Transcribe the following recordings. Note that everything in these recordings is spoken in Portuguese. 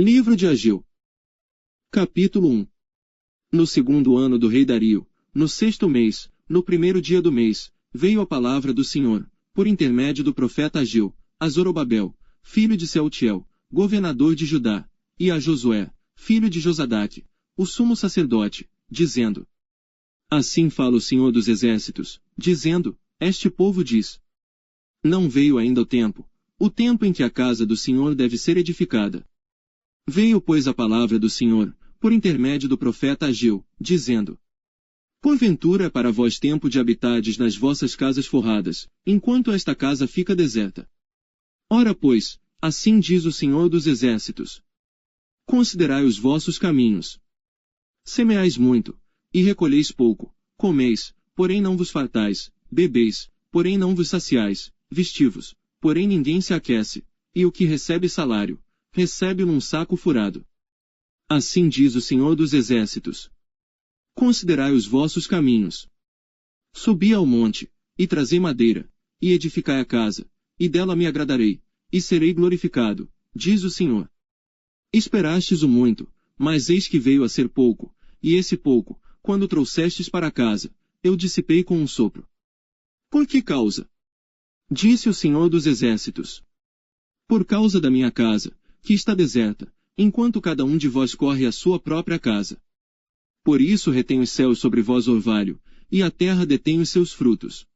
Livro de Ageu. Capítulo 1. No segundo ano do rei Dario, no sexto mês, no primeiro dia do mês, veio a palavra do Senhor, por intermédio do profeta Ageu, a Zorobabel, filho de Sealtiel, governador de Judá, e a Josué, filho de Josadaque, o sumo sacerdote, dizendo: Assim fala o Senhor dos exércitos, dizendo: Este povo diz: Não veio ainda o tempo em que a casa do Senhor deve ser edificada. Veio, pois, a palavra do Senhor, por intermédio do profeta Ageu, dizendo: Porventura é para vós tempo de habitardes nas vossas casas forradas, enquanto esta casa fica deserta. Ora, pois, assim diz o Senhor dos exércitos: Considerai os vossos caminhos. Semeais muito, e recolheis pouco, comeis, porém não vos fartais, bebeis, porém não vos saciais, vestivos, porém ninguém se aquece, e o que recebe salário, recebe num saco furado. Assim diz o Senhor dos exércitos: Considerai os vossos caminhos. Subi ao monte, e trazei madeira, e edificai a casa, e dela me agradarei, e serei glorificado, diz o Senhor. Esperastes o muito, mas eis que veio a ser pouco, e esse pouco, quando trouxestes para casa, eu dissipei com um sopro. Por que causa? Disse o Senhor dos exércitos: Por causa da minha casa, que está deserta, enquanto cada um de vós corre à sua própria casa. Por isso retém os céus sobre vós orvalho, e a terra detém os seus frutos.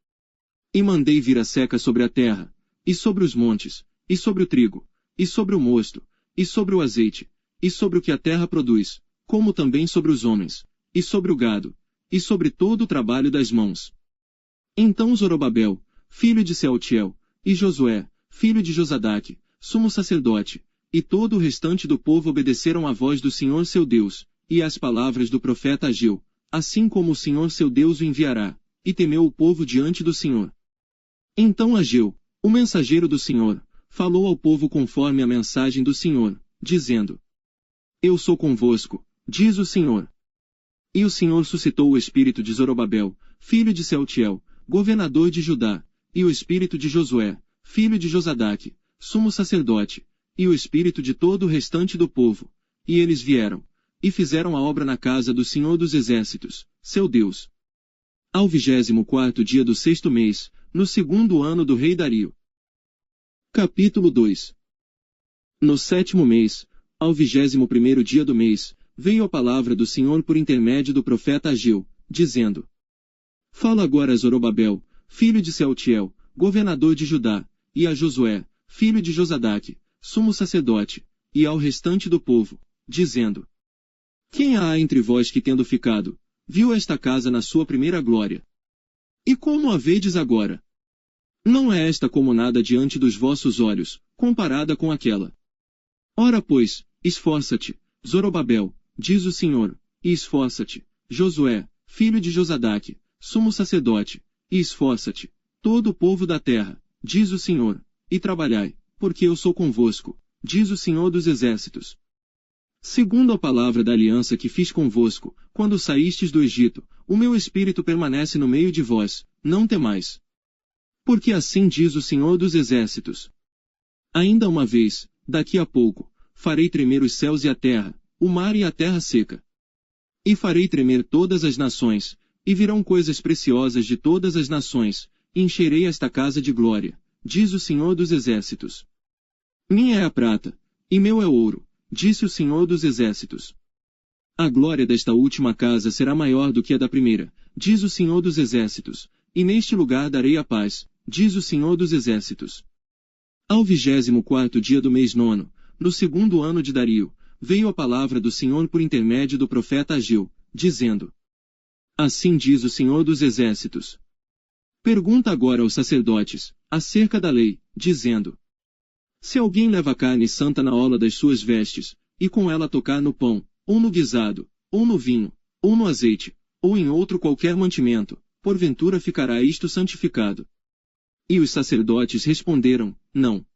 E mandei vir a seca sobre a terra, e sobre os montes, e sobre o trigo, e sobre o mosto, e sobre o azeite, e sobre o que a terra produz, como também sobre os homens, e sobre o gado, e sobre todo o trabalho das mãos. Então Zorobabel, filho de Sealtiel, e Josué, filho de Josadaque, sumo sacerdote, e todo o restante do povo obedeceram à voz do Senhor seu Deus, e às palavras do profeta Ageu, assim como o Senhor seu Deus o enviará, e temeu o povo diante do Senhor. Então Ageu, o mensageiro do Senhor, falou ao povo conforme a mensagem do Senhor, dizendo: Eu sou convosco, diz o Senhor. E o Senhor suscitou o espírito de Zorobabel, filho de Sealtiel, governador de Judá, e o espírito de Josué, filho de Josadaque, sumo sacerdote, e o espírito de todo o restante do povo, e eles vieram, e fizeram a obra na casa do Senhor dos exércitos, seu Deus. Ao 24º dia do sexto mês, no segundo ano do rei Dario. Capítulo 2. No sétimo mês, ao 21º dia do mês, veio a palavra do Senhor por intermédio do profeta Ageu, dizendo: Fala agora a Zorobabel, filho de Sealtiel, governador de Judá, e a Josué, filho de Josadaque, sumo sacerdote, e ao restante do povo, dizendo: Quem há entre vós que, tendo ficado, viu esta casa na sua primeira glória? E como a vedes agora? Não é esta como nada diante dos vossos olhos, comparada com aquela. Ora, pois, esforça-te, Zorobabel, diz o Senhor, e esforça-te, Josué, filho de Josadaque, sumo sacerdote, e esforça-te, todo o povo da terra, diz o Senhor, e trabalhai, porque eu sou convosco, diz o Senhor dos exércitos. Segundo a palavra da aliança que fiz convosco, quando saístes do Egito, o meu espírito permanece no meio de vós, não temais. Porque assim diz o Senhor dos exércitos: Ainda uma vez, daqui a pouco, farei tremer os céus e a terra, o mar e a terra seca. E farei tremer todas as nações, e virão coisas preciosas de todas as nações, e encherei esta casa de glória, diz o Senhor dos exércitos. Minha é a prata, e meu é o ouro, disse o Senhor dos exércitos. A glória desta última casa será maior do que a da primeira, diz o Senhor dos exércitos, e neste lugar darei a paz, diz o Senhor dos exércitos. Ao 24º dia do mês nono, no segundo ano de Dario, veio a palavra do Senhor por intermédio do profeta Ageu, dizendo: Assim diz o Senhor dos exércitos. Pergunta agora aos sacerdotes, acerca da lei, dizendo: Se alguém leva carne santa na orla das suas vestes, e com ela tocar no pão, ou no guisado, ou no vinho, ou no azeite, ou em outro qualquer mantimento, porventura ficará isto santificado? E os sacerdotes responderam: Não.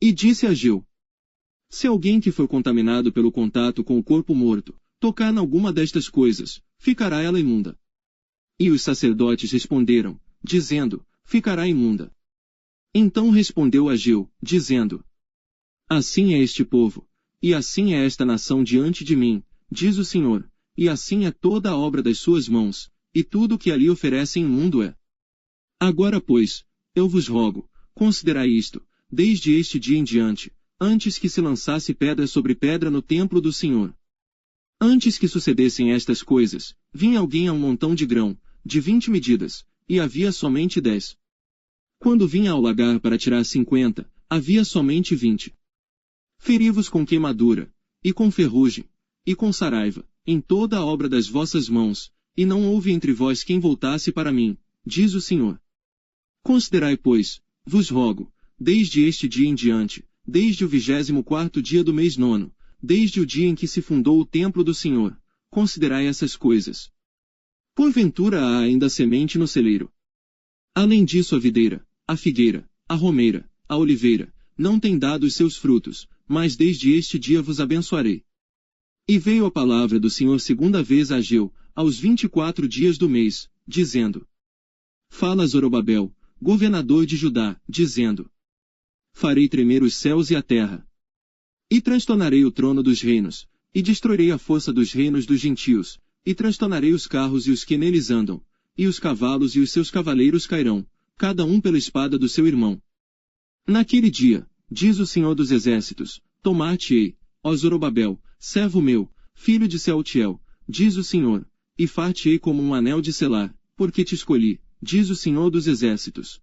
E disse Ageu: Se alguém que foi contaminado pelo contato com o corpo morto, tocar em alguma destas coisas, ficará ela imunda. E os sacerdotes responderam, dizendo: Ficará imunda. Então respondeu Ageu, dizendo: Assim é este povo, e assim é esta nação diante de mim, diz o Senhor, e assim é toda a obra das suas mãos, e tudo o que ali oferecem imundo é. Agora pois, eu vos rogo, considerai isto, desde este dia em diante, antes que se lançasse pedra sobre pedra no templo do Senhor. Antes que sucedessem estas coisas, vinha alguém a um montão de grão, de 20 medidas, e havia somente 10. Quando vinha ao lagar para tirar 50, havia somente 20. Feri-vos com queimadura, e com ferrugem, e com saraiva, em toda a obra das vossas mãos, e não houve entre vós quem voltasse para mim, diz o Senhor. Considerai, pois, vos rogo, desde este dia em diante, desde o 24º dia do mês 9, desde o dia em que se fundou o templo do Senhor, considerai essas coisas. Porventura há ainda semente no celeiro. Além disso a videira, a figueira, a romeira, a oliveira, não têm dado os seus frutos, mas desde este dia vos abençoarei. E veio a palavra do Senhor segunda vez a Ageu, aos 24 dias do mês, dizendo: Fala a Zorobabel, governador de Judá, dizendo: Farei tremer os céus e a terra. E transtornarei o trono dos reinos, e destruirei a força dos reinos dos gentios, e transtornarei os carros e os que neles andam, e os cavalos e os seus cavaleiros cairão, cada um pela espada do seu irmão. Naquele dia, diz o Senhor dos Exércitos, tomar-te-ei, ó Zorobabel, servo meu, filho de Sealtiel, diz o Senhor, e far-te-ei como um anel de selar, porque te escolhi, diz o Senhor dos Exércitos.